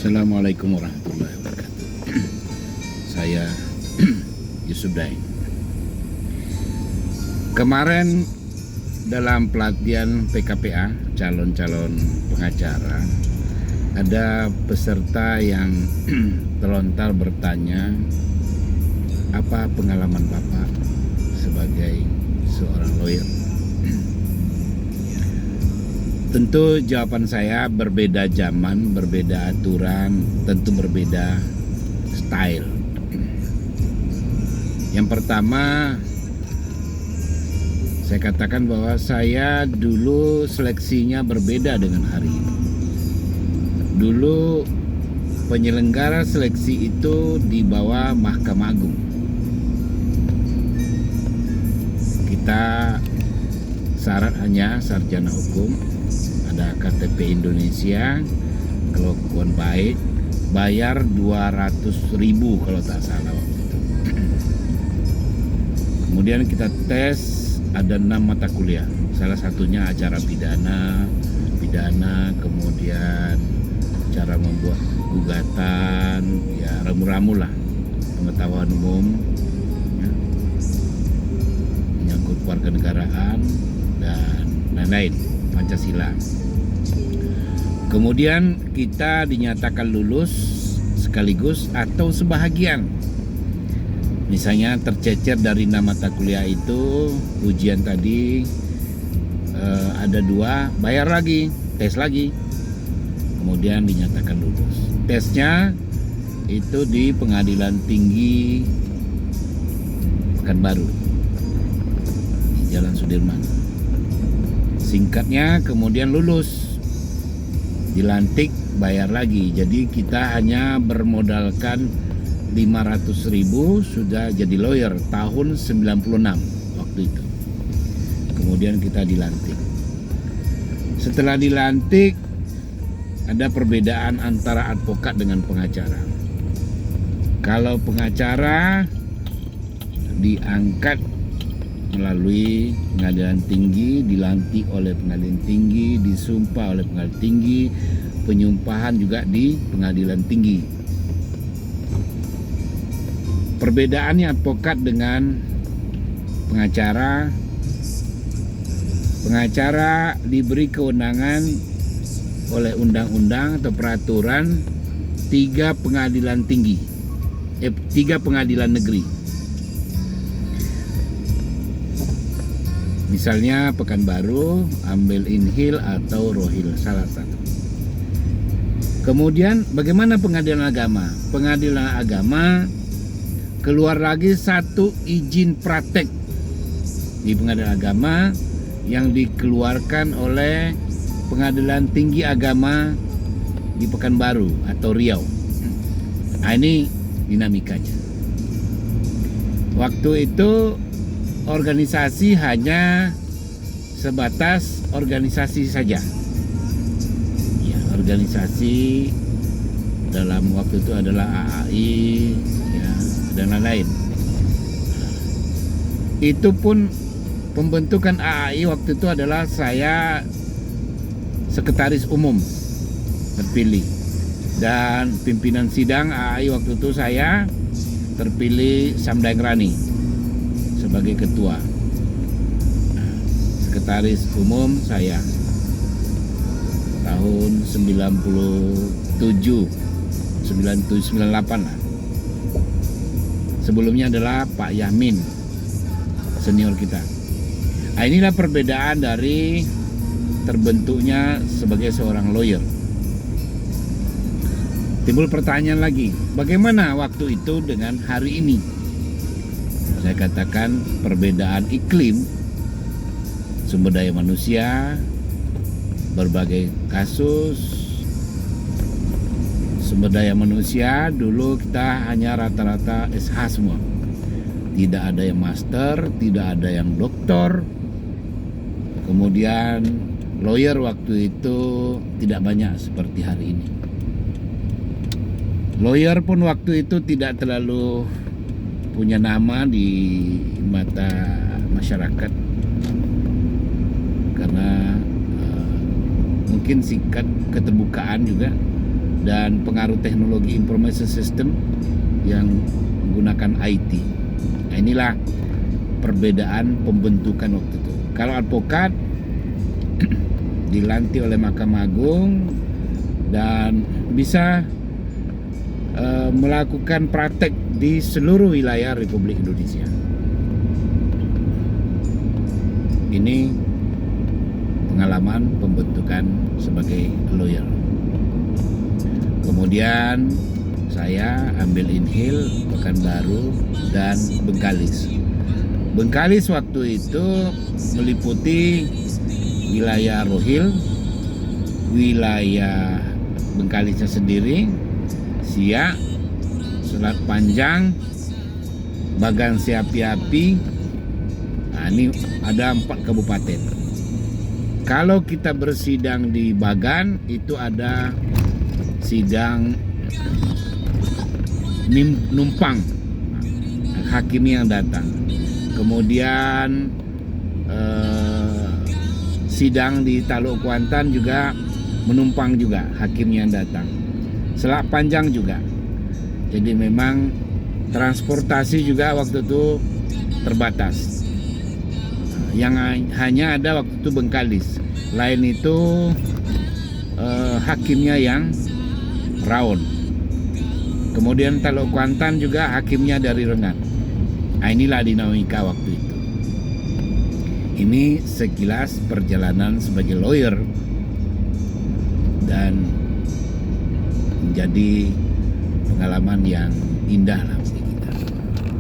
Assalamualaikum warahmatullahi wabarakatuh. Saya Yusuf Daeng. Kemarin dalam pelatihan PKPA, calon-calon pengacara, ada peserta yang terlontar bertanya, apa pengalaman Bapak sebagai seorang lawyer? Tentu jawaban saya berbeda zaman, berbeda aturan, tentu berbeda style. Yang pertama, saya katakan bahwa saya dulu seleksinya berbeda dengan hari ini. Dulu penyelenggara seleksi itu di bawah Mahkamah Agung. Kita syarat hanya sarjana hukum, ada KTP Indonesia, kelakuan baik, bayar 200.000 kalau tak salah waktu itu. Kemudian kita tes, ada 6 mata kuliah, salah satunya acara pidana, kemudian cara membuat gugatan, ya ramu-ramu lah, pengetahuan umum, ya, menyangkut kewarganegaraan dan lain-lain, Pancasila. Kemudian kita dinyatakan lulus sekaligus atau sebahagian. Misalnya tercecer dari 6 mata kuliah itu, ujian tadi ada 2, bayar lagi, tes lagi, kemudian dinyatakan lulus. Tesnya itu di Pengadilan Tinggi Pekanbaru, di Jalan Sudirman. Singkatnya, kemudian lulus, dilantik, bayar lagi. Jadi kita hanya bermodalkan 500.000 sudah jadi lawyer tahun 96 waktu itu. Kemudian kita dilantik. Setelah dilantik, ada perbedaan antara advokat dengan pengacara. Kalau pengacara diangkat melalui pengadilan tinggi, dilantik oleh pengadilan tinggi, disumpah oleh pengadilan tinggi, penyumpahan juga di pengadilan tinggi. Perbedaannya advokat dengan pengacara, pengacara diberi kewenangan oleh undang-undang atau peraturan 3 pengadilan tinggi, 3 pengadilan negeri. Misalnya Pekanbaru, ambil Inhil atau Rohil, salah satu. Kemudian bagaimana pengadilan agama? Pengadilan agama keluar lagi 1 izin praktek di pengadilan agama yang dikeluarkan oleh Pengadilan Tinggi Agama di Pekanbaru atau Riau. Nah, ini dinamikanya. Waktu itu organisasi hanya sebatas organisasi saja. Ya, organisasi dalam waktu itu adalah AAI, ya, dan lain-lain. Itu pun pembentukan AAI waktu itu adalah saya sekretaris umum terpilih, dan pimpinan sidang AAI waktu itu saya terpilih Samdaeng Rani sebagai ketua. Sekretaris umum saya tahun 97, 98 lah. Sebelumnya adalah Pak Yahmin, senior kita. Nah, inilah perbedaan dari terbentuknya sebagai seorang lawyer. Timbul pertanyaan lagi, bagaimana waktu itu dengan hari ini? Saya katakan perbedaan iklim, sumber daya manusia, berbagai kasus. Sumber daya manusia dulu kita hanya rata-rata SH semua. Tidak ada yang master, tidak ada yang doktor. Kemudian lawyer waktu itu tidak banyak seperti hari ini. Lawyer pun waktu itu tidak terlalu punya nama di mata masyarakat karena mungkin singkat keterbukaan juga dan pengaruh teknologi information system yang menggunakan IT. Nah, inilah perbedaan pembentukan waktu itu. Kalau advokat dilantik oleh Mahkamah Agung dan bisa melakukan praktek di seluruh wilayah Republik Indonesia. Ini pengalaman pembentukan sebagai lawyer. Kemudian saya ambil Inhil, Pekanbaru, dan Bengkalis. Bengkalis waktu itu meliputi wilayah Rohil, wilayah Bengkalisnya sendiri, Siak, Selat Panjang, Bagan Siapi-api. Nah, ini ada 4 kabupaten. Kalau kita bersidang di Bagan, itu ada sidang numpang, hakim yang datang. Kemudian sidang di Taluk Kuantan juga menumpang juga hakim yang datang. Selat Panjang juga. Jadi memang transportasi juga waktu itu terbatas. Yang hanya ada waktu itu Bengkalis. Lain itu hakimnya yang Raon. Kemudian Taluk Kuantan juga hakimnya dari Rengat. Nah, inilah dinamika waktu itu. Ini sekilas perjalanan sebagai lawyer dan menjadi pengalaman yang indah lah.